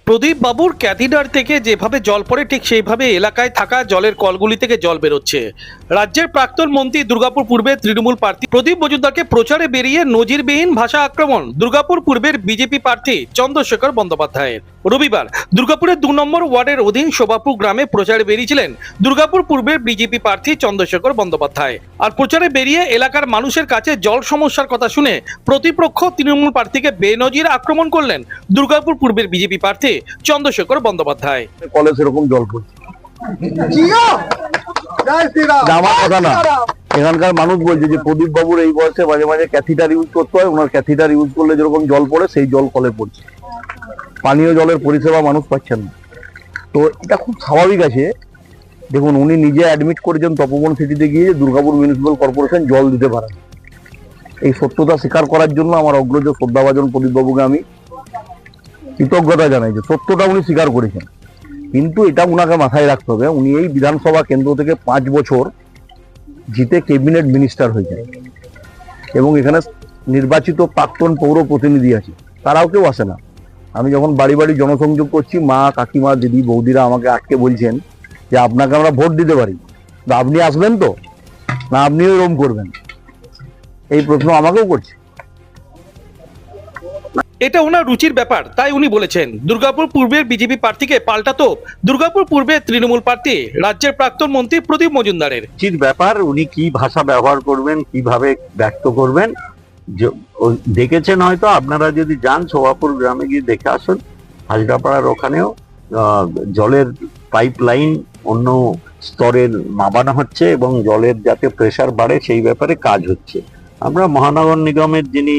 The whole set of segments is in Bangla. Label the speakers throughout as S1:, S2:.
S1: প্রদীপ বাবুর ক্যাথিড্রাল থেকে যেভাবে জল পড়ে ঠিক সেইভাবে এলাকায় থাকা জলের কলগুলি থেকে জল বেরোচ্ছে। রাজ্যের প্রাক্তন মন্ত্রী দুর্গাপুর পূর্বের তৃণমূল প্রার্থী প্রদীপ মজুমদারকে প্রচারে বেরিয়ে নজিরবিহীন ভাষা আক্রমণ দুর্গাপুর পূর্বের বিজেপি প্রার্থী চন্দ্রশেখর বন্দ্যোপাধ্যায়ের। রবিবার দুর্গাপুরের 2 নম্বর ওয়ার্ডের অধীন শোভাপুর গ্রামে প্রচারে বেরিয়েছিলেন দুর্গাপুর পূর্বের বিজেপি প্রার্থী চন্দ্রশেখর বন্দ্যোপাধ্যায়। আর প্রচারে বেরিয়ে এলাকার মানুষের কাছে জল সমস্যার কথা শুনে প্রতিপক্ষ তৃণমূল প্রার্থীকে বেনজির আক্রমণ করলেন দুর্গাপুর পূর্বের বিজেপি প্রার্থী চন্দ্রশেখর বন্দ্যোপাধ্যায়।
S2: কলে সেরকম জল পড়ছে, আমার কথা না, এখানকার মানুষ বলছে যে প্রদীপ বাবুর এই বয়সে মাঝে মাঝে ক্যাথিটার ইউজ করতে হয়, ওনার ক্যাথিটার ইউজ করলে যেরকম জল পড়ে সেই জল কলে পড়ছে, পানীয় জলের পরিষেবা মানুষ পাচ্ছেন না। তো এটা খুব স্বাভাবিক আছে। দেখুন, উনি নিজে অ্যাডমিট করেছেন তপবন সিটিতে গিয়ে দুর্গাপুর মিউনিসিপ্যাল কর্পোরেশন জল দিতে পারে। এই সত্যতা স্বীকার করার জন্য আমার অগ্রজ শ্রদ্ধাভাজন প্রদীপ বাবুকে আমি কৃতজ্ঞতা জানাই যে সত্যটা উনি স্বীকার করেছেন। কিন্তু এটা উনাকে মাথায় রাখতে হবে, উনি এই বিধানসভা কেন্দ্র থেকে 5 বছর জিতে ক্যাবিনেট মিনিস্টার হয়েছেন এবং এখানে নির্বাচিত প্রাক্তন পৌর প্রতিনিধি আছে, তারাও কেউ আসে না। আমি যখন বাড়ি বাড়ি জনসংযোগ করছি, মা, কাকিমা, দিদি, বৌদিরা আমাকে আজকে বলছেন যে আপনাকে আমরা ভোট দিতে পারি, আপনি আসবেন তো, না আপনিও এরকম করবেন? এই প্রশ্ন আমাকেও করছে।
S1: এটা ওনার রুচির ব্যাপার, তাই উনি বলেছেন দুর্গাপুর পূর্বের বিজেপি প্রার্থীকে পাল্টা তো দুর্গাপুর পূর্বের তৃণমূল প্রার্থী রাজ্যের প্রাক্তন মন্ত্রী প্রদীপ মজুমদারের।
S3: রুচির ব্যাপার, উনি কি ভাষা ব্যবহার করবেন, কিভাবে ব্যক্ত করবেন দেখেছেন হয়তো। আপনারা যদি যান শোভাপুর গ্রামে গিয়ে দেখে আসুন, হাজরাপাড়ার ওখানেও জলের পাইপ লাইন অন্য স্তরের নামানো হচ্ছে এবং জলের যাতে প্রেসার বাড়ে সেই ব্যাপারে কাজ হচ্ছে। আমরা মহানগর নিগমের যিনি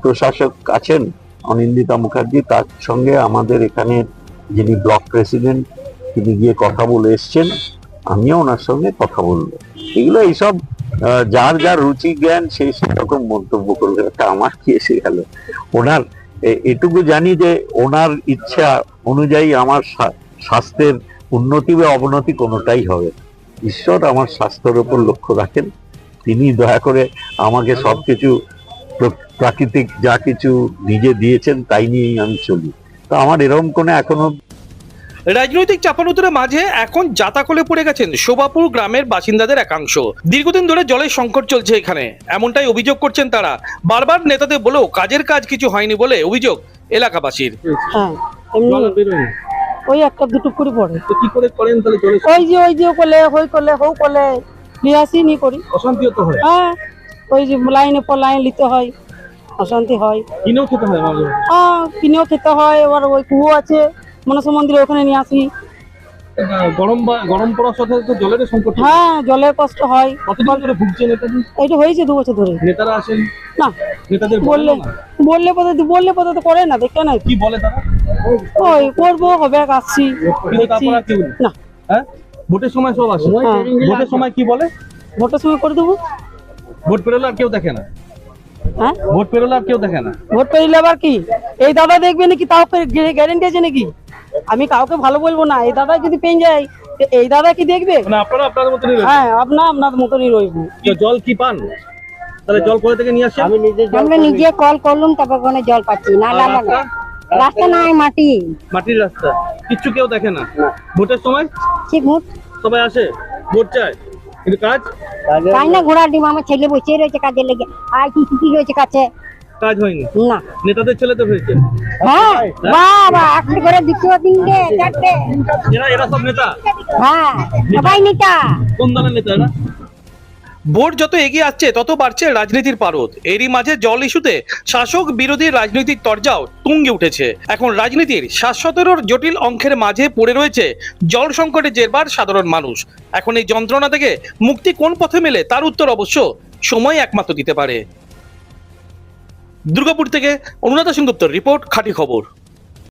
S3: প্রশাসক আছেন অনিন্দিতা মুখার্জি, তার সঙ্গে আমাদের এখানে যিনি ব্লক প্রেসিডেন্ট তিনি গিয়ে কথা বলে এসছেন, আমিও ওনার সঙ্গে কথা বলবো। এগুলো এইসব যার যার রুচি জ্ঞান সেই সেরকম মন্তব্য করবে, একটা আমার কি এসে গেল। ওনার এটুকু জানি যে ওনার ইচ্ছা অনুযায়ী আমার স্বাস্থ্যের উন্নতি বা অবনতি কোনোটাই হবে। ঈশ্বর আমার স্বাস্থ্যের উপর লক্ষ্য রাখেন, তিনি দয়া করে আমাকে সবকিছু প্রাকৃতিক যা কিছু নিজে দিয়েছেন তাই নিয়েই আমি চলি। তো আমার এরকম কোনো এখনো
S1: রাজনৈতিক চাপানুতরের মাঝে এখন জাতাকলে পড়ে গেছেন শোভাপুর গ্রামের বাসিন্দাদের একাংশ। দীর্ঘদিন ধরে জলের সংকট চলছে এখানে, এমনটাই অভিযোগ করছেন তারা। বারবার নেতাদের বলেও কাজের কাজ কিছু হয়নি বলে অভিযোগ এলাকাবাসীর।
S4: হ্যাঁ, ওই একটা দুটো করে পড়ে।
S1: তো কি করে করেন তাহলে জলে?
S4: ওই যে করলে হই করলে হও করলে নিয়ে আসি নি করি,
S1: অশান্তি তো হয়।
S4: হ্যাঁ, ওই যে লাইনে পর লাইন নিতে হয়, অশান্তি হয়।
S1: কিনেও খেতে হয় মাঝে মাঝে।
S4: হ্যাঁ, কিনেও খেতে হয়। এবার ওই কুয়ো আছে মনসা মন্দিরে, ওখানে নিয়ে আসি।
S1: গরম পড়ার সাথে তো জলের সংকট।
S4: হ্যাঁ, জলের কষ্ট হয়।
S1: কতদিন ধরে ভুগছেন এটা?
S4: এইটা হয়েছে 2 বছর ধরে।
S1: নেতারা আসেন
S4: না,
S1: নেতাদের
S4: বললে পদ্ধতি তো করে না, দেখে না
S1: কি বলে তারা?
S4: ওই করবো হবে, আসছি না।
S1: হ্যাঁ, ভোটের সময় সব আসে। ভোটের সময় কি বলে?
S4: ভোটের সময় করে দেবো।
S1: ভোট পেরোলে আর কেউ দেখে না।
S4: হ্যাঁ,
S1: ভোট পেরোলে আর কেউ দেখে না।
S4: ভোট পেলে আবার কি এই দাদা দেখবে নাকি? তাও গ্যারেন্টি আছে নাকি? আমি কাউকে ভালো বলবো না। এই দাদা যদি পেয়ে যায়, এই দাদা কি দেখবে?
S1: মানে আপনারা আপনাদের মতনই রয়েছেন।
S4: হ্যাঁ, আপনার মতনই রইবো।
S1: জল কি পান? তাহলে জল কোথা থেকে নিয়ে আসেন?
S5: আমরা নিজে কল করলাম, তারপর কোনো জল পাচ্ছি না। রাস্তা নাই,
S1: মাটির রাস্তা, কিচ্ছু কেউ দেখে না। ভোটের সময়
S5: ঠিক মুঠ
S1: সবাই আসে, ভোট চায়, কিন্তু কাজ
S5: তাই না। ঘোড়ার ডিম, আমার ছেলে বসে রয়েছে কাজে লেগে, আর কি রয়েছে কাছে,
S1: কাজ হয়নি।
S5: না।
S1: নেতাদের ছেলে তো হয়েছে।
S5: হ্যাঁ, বাবা একটা করে 2 3 4
S1: এরা সব নেতা।
S5: হ্যাঁ, সবাই নেতা।
S1: কোন দলের নেতা এরা? ভোট যত এগিয়ে আসছে তত বাড়ছে রাজনীতির পারদ। এরই মাঝে জল ইস্যুতে শাসক বিরোধী রাজনৈতিক তরজাও তুঙ্গে উঠেছে। এখন রাজনীতির 7-17 জটিল অঙ্কের মাঝে পড়ে রয়েছে জল সংকটে জেরবার সাধারণ মানুষ। এখন এই যন্ত্রণা থেকে মুক্তি কোন পথে মেলে তার উত্তর অবশ্য সময় একমাত্র দিতে পারে। দুর্গাপুর থেকে অনুরাধা সেনগুপ্তর রিপোর্ট, খাঁটি খবর।